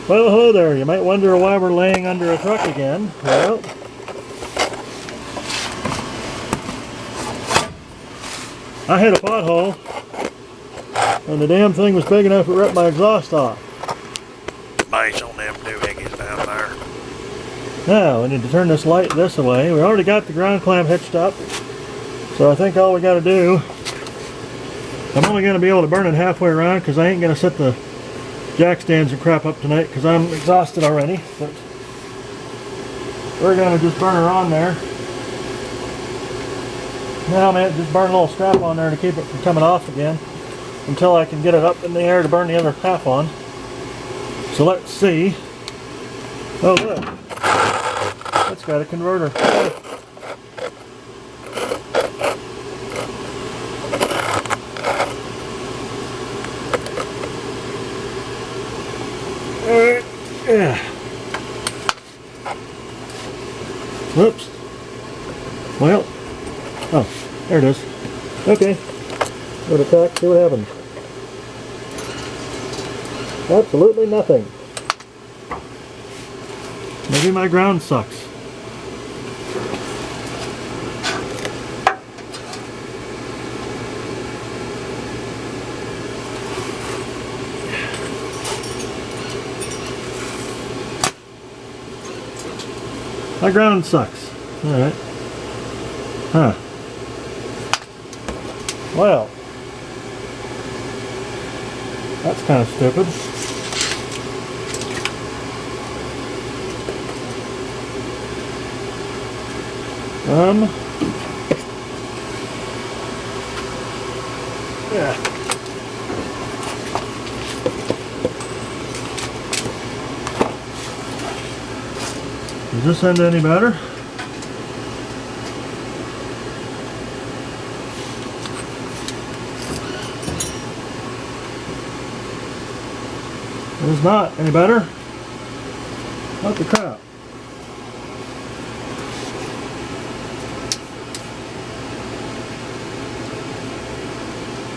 Well, hello there. You might wonder why we're laying under a truck again. Well, I hit a pothole, and the damn thing was big enough it ripped my exhaust off. Base on them doohickeys down there. Now, we need to turn this light this way. We already got the ground clamp hitched up, so I think all we got to do, I'm only going to be able to burn it halfway around because I ain't going to set the jack stands and crap up tonight because I'm exhausted already, but we're going to just burn her on there. Now, man, just burn a little strap on there to keep it from coming off again until I can get it up in the air to burn the other half on. So let's see. Oh, look. That's got a converter. Yeah. Whoops. Well. Oh, there it is. Okay. Go to track, see what happens. Absolutely nothing. Maybe my ground sucks. My ground sucks. Alright. Huh. Well. That's kind of stupid. Yeah. Does this end any better? It is not any better. What the crap?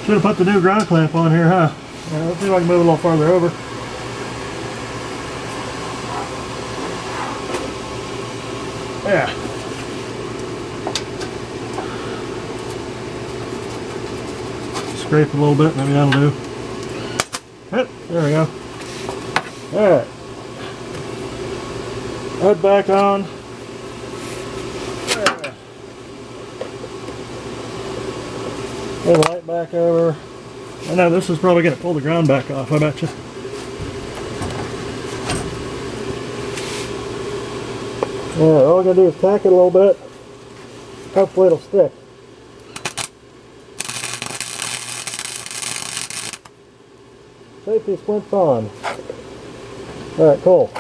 Should have put the new ground clamp on here, huh? Yeah, let's see if I can move a little farther over. Yeah. Scrape a little bit, maybe that'll do. Yep, there we go. Alright. Head back on. Pull the light back over. I know this is probably going to pull the ground back off, I bet you. Yeah, all we're going to do is tack it a little bit. Hopefully it'll stick. Safety squints on. Alright, cool.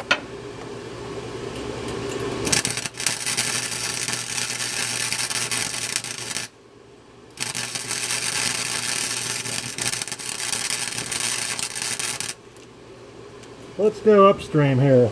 Let's go upstream here.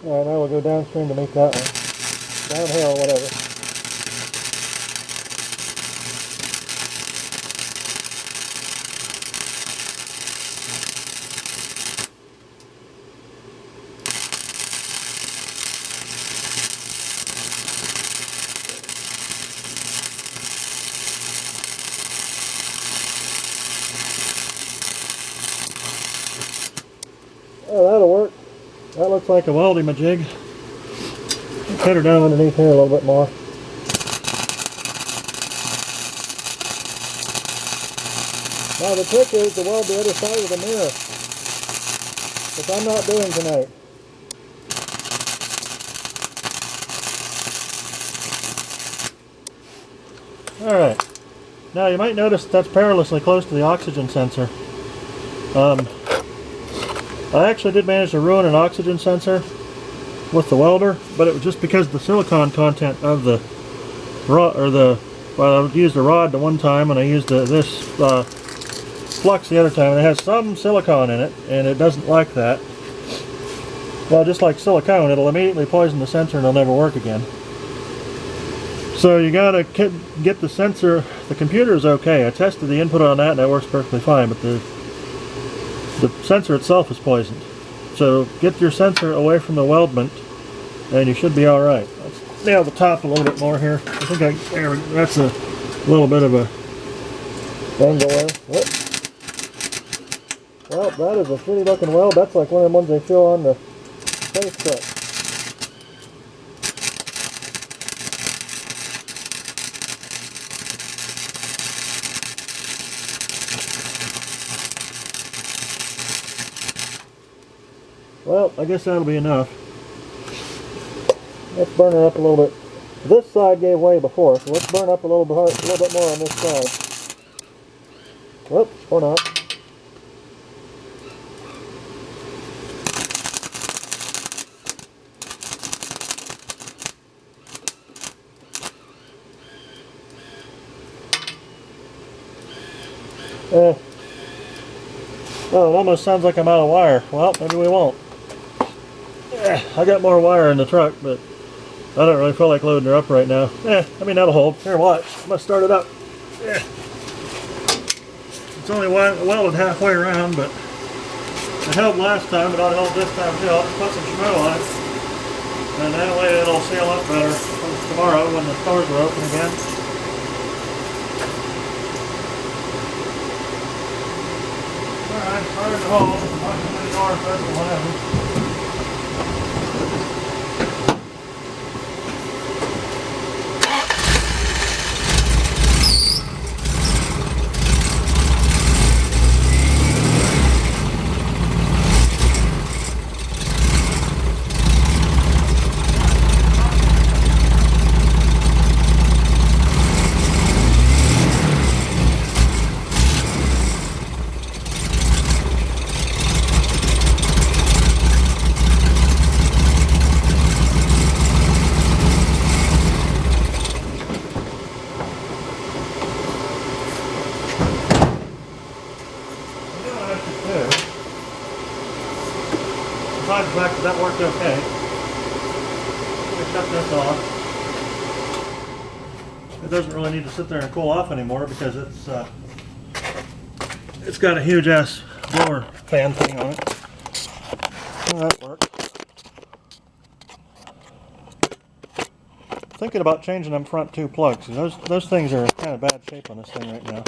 Alright, now we'll go downstream to meet that one. Downhill, whatever. Oh, that'll work. That looks like a welding majig. Cut her down underneath here a little bit more. Now the trick is to weld the other side of the mirror, which I'm not doing tonight. Alright. Now you might notice that's perilously close to the oxygen sensor. I actually did manage to ruin an oxygen sensor with the welder, but it was just because of the silicone content of the rod, well, I used a rod the one time and I used this flux the other time, and it has some silicone in it, and it doesn't like that. Well, just like silicone, it'll immediately poison the sensor and it'll never work again. So you gotta get the sensor. The computer is okay. I tested the input on that and that works perfectly fine, but the sensor itself is poisoned. So get your sensor away from the weldment and you should be alright. Let's nail the top a little bit more here. I think that's a little bit of a angle there. Whoop. Well, that is a shitty looking weld. That's like one of the ones they fill on the space truck. Well, I guess that'll be enough. Let's burn it up a little bit. This side gave way before, so let's burn up a little bit more on this side. Whoops, or not. Oh, it almost sounds like I'm out of wire. Well, maybe we won't. I got more wire in the truck, but I don't really feel like loading her up right now. I mean, that'll hold. Here, watch. I'm going to start it up. It's only welded halfway around, but it held last time, but I'll hold this time too. I'll just put some schmo on it, and that way it'll seal up better tomorrow when the stores are open again. Alright, hard to hold. Not too many orifices or whatever. Besides the fact that worked okay, we shut this off. It doesn't really need to sit there and cool off anymore because it's got a huge ass blower fan thing on it. So that works. Thinking about changing them front two plugs. Those things are in kind of bad shape on this thing right now.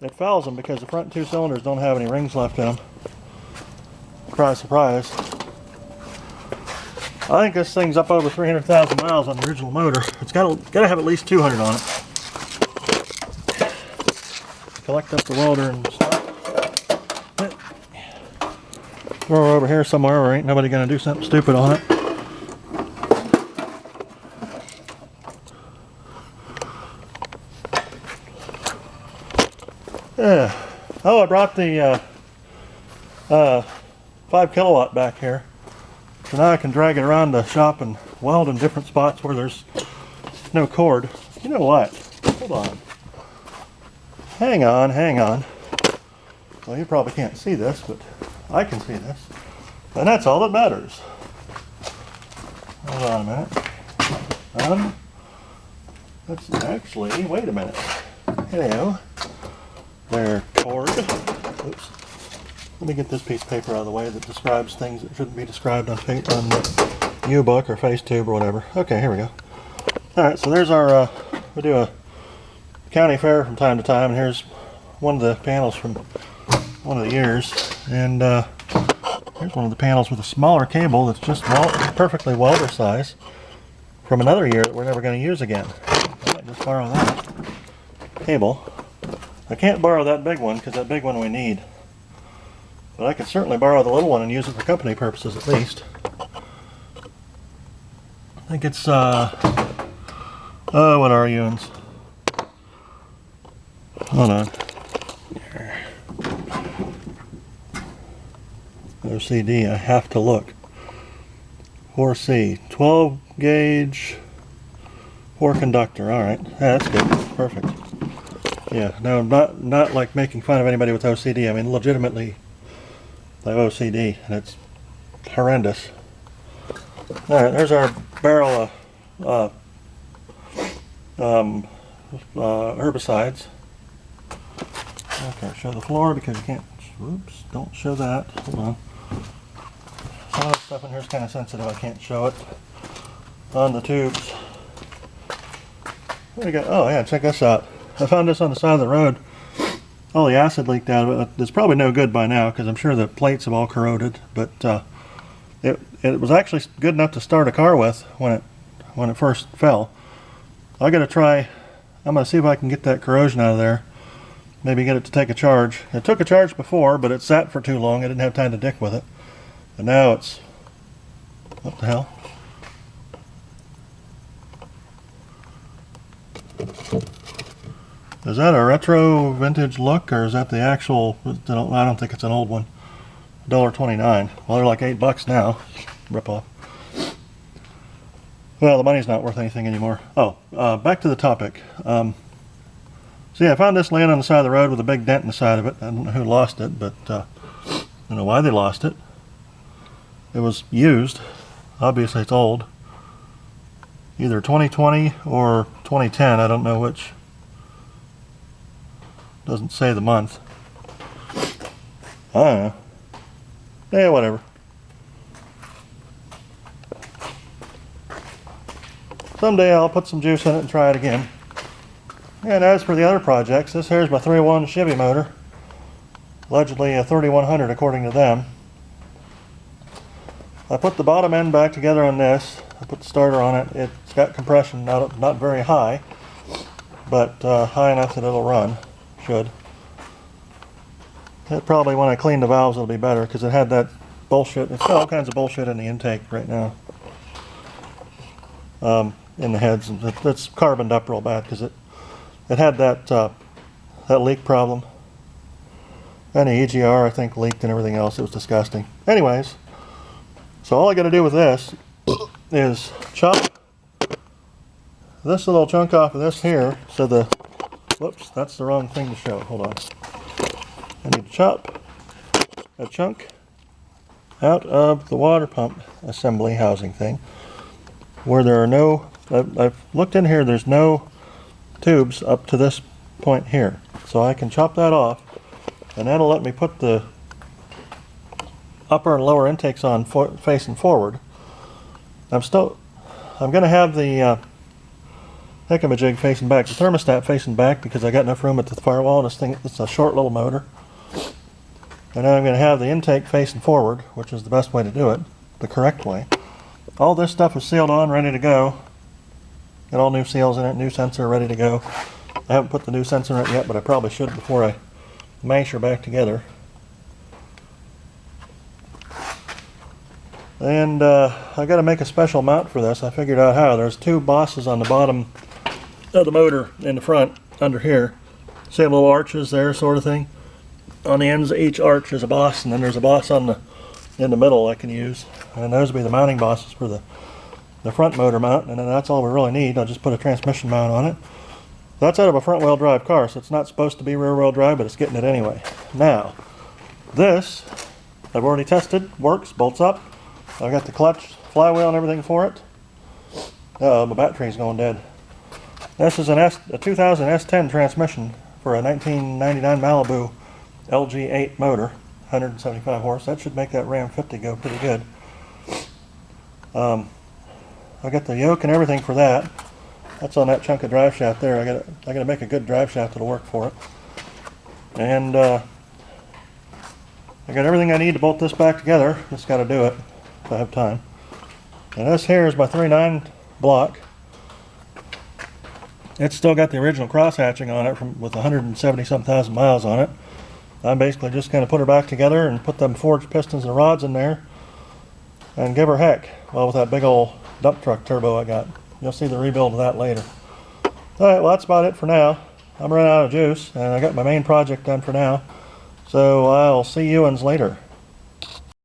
It fouls them because the front two cylinders don't have any rings left in them. Surprise, surprise. I think this thing's up over 300,000 miles on the original motor. It's got to have at least 200 on it. Collect up the welder and stuff. Throw her over here somewhere where ain't nobody going to do something stupid on it. Yeah. Oh, I brought the 5 kilowatt back here. So now I can drag it around the shop and weld in different spots where there's no cord. You know what? Hold on. Hang on, hang on. Well, you probably can't see this, but I can see this. And that's all that matters. Hold on a minute. That's actually, wait a minute. Hello. There, cord. Oops. Let me get this piece of paper out of the way that describes things that shouldn't be described on U-Book or FaceTube or whatever. Okay, here we go. Alright, so there's our, we do a county fair from time to time, and here's one of the panels from one of the years. And here's one of the panels with a smaller cable that's just perfectly welder size from another year that we're never going to use again. I might just borrow that cable. I can't borrow that big one because that big one we need. But I can certainly borrow the little one and use it for company purposes at least. I think it's, what are you? Hold on. OCD, I have to look. 4C, 12 gauge, 4 conductor. All right, yeah, that's good, perfect. Yeah, no, not like making fun of anybody with OCD. I mean, legitimately, I have OCD, and it's horrendous. All right, there's our barrel of herbicides. Okay, show the floor because you can't. Oops, don't show that. Hold on. Some of the stuff in here is kind of sensitive. I can't show it on the tubes. What do we got? Oh yeah, check this out. I found this on the side of the road. All the acid leaked out of it. It's probably no good by now because I'm sure the plates have all corroded. But it was actually good enough to start a car with when it first fell. I got to try. I'm gonna see if I can get that corrosion out of there. Maybe get it to take a charge. It took a charge before, but it sat for too long. I didn't have time to dick with it. And now it's, what the hell? Is that a retro vintage look, or is that the actual? I don't think it's an old one. $1.29. Well, they're like $8 now. Rip off. Well, the money's not worth anything anymore. Oh, back to the topic. So yeah, I found this laying on the side of the road with a big dent in the side of it. I don't know who lost it, but I don't know why they lost it. It was used. Obviously it's old. Either 2020 or 2010, I don't know which. Doesn't say the month. I don't know. Yeah, whatever. Someday I'll put some juice in it and try it again. And as for the other projects, this here's my 3.1 Chevy motor. Allegedly a 3100 according to them. I put the bottom end back together on this. I put the starter on it. It's got compression, not very high, but high enough that it'll run. Should. It probably, when I clean the valves, it'll be better because it had that bullshit. It's got all kinds of bullshit in the intake right now. In the heads, and it's carboned up real bad because it had that leak problem. And the EGR, I think, leaked and everything else. It was disgusting. Anyways, so all I got to do with this is chop this little chunk off of this here. So the, whoops, that's the wrong thing to show. Hold on. I need to chop a chunk out of the water pump assembly housing thing where there are no, I've looked in here, there's no tubes up to this point here. So I can chop that off, and that'll let me put the upper and lower intakes on facing forward. I'm going to have the thingamajig facing back, the thermostat facing back, because I got enough room at the firewall. This thing, it's a short little motor. And then I'm going to have the intake facing forward, which is the best way to do it, the correct way. All this stuff is sealed on, ready to go. Got all new seals in it, new sensor ready to go. I haven't put the new sensor in it yet, but I probably should before I mash her back together. And I got to make a special mount for this. I figured out how. There's two bosses on the bottom of the motor in the front, under here. See little arches there, sort of thing. On the ends of each arch is a boss, and then there's a boss in the middle I can use. And those will be the mounting bosses for the front motor mount, and then that's all we really need. I'll just put a transmission mount on it. That's out of a front wheel drive car, so it's not supposed to be rear wheel drive, but it's getting it anyway. Now, this I've already tested, works, bolts up. I've got the clutch, flywheel, and everything for it. Uh-oh, my battery's going dead. This is a 2000 S10 transmission for a 1999 Malibu LG8 motor, 175 horse. That should make that Ram 50 go pretty good. I got the yoke and everything for that. That's on that chunk of drive shaft there. I gotta make a good drive shaft that'll work for it. And I got everything I need to bolt this back together. Just got to do it if I have time. And this here is my 3.9 block. It's still got the original cross hatching on it with 170-some thousand miles on it. I'm basically just going to put her back together and put them forged pistons and rods in there and give her heck. Well, with that big old dump truck turbo I got. You'll see the rebuild of that later. Alright, well that's about it for now. I'm running out of juice, and I got my main project done for now. So I'll see you uns later.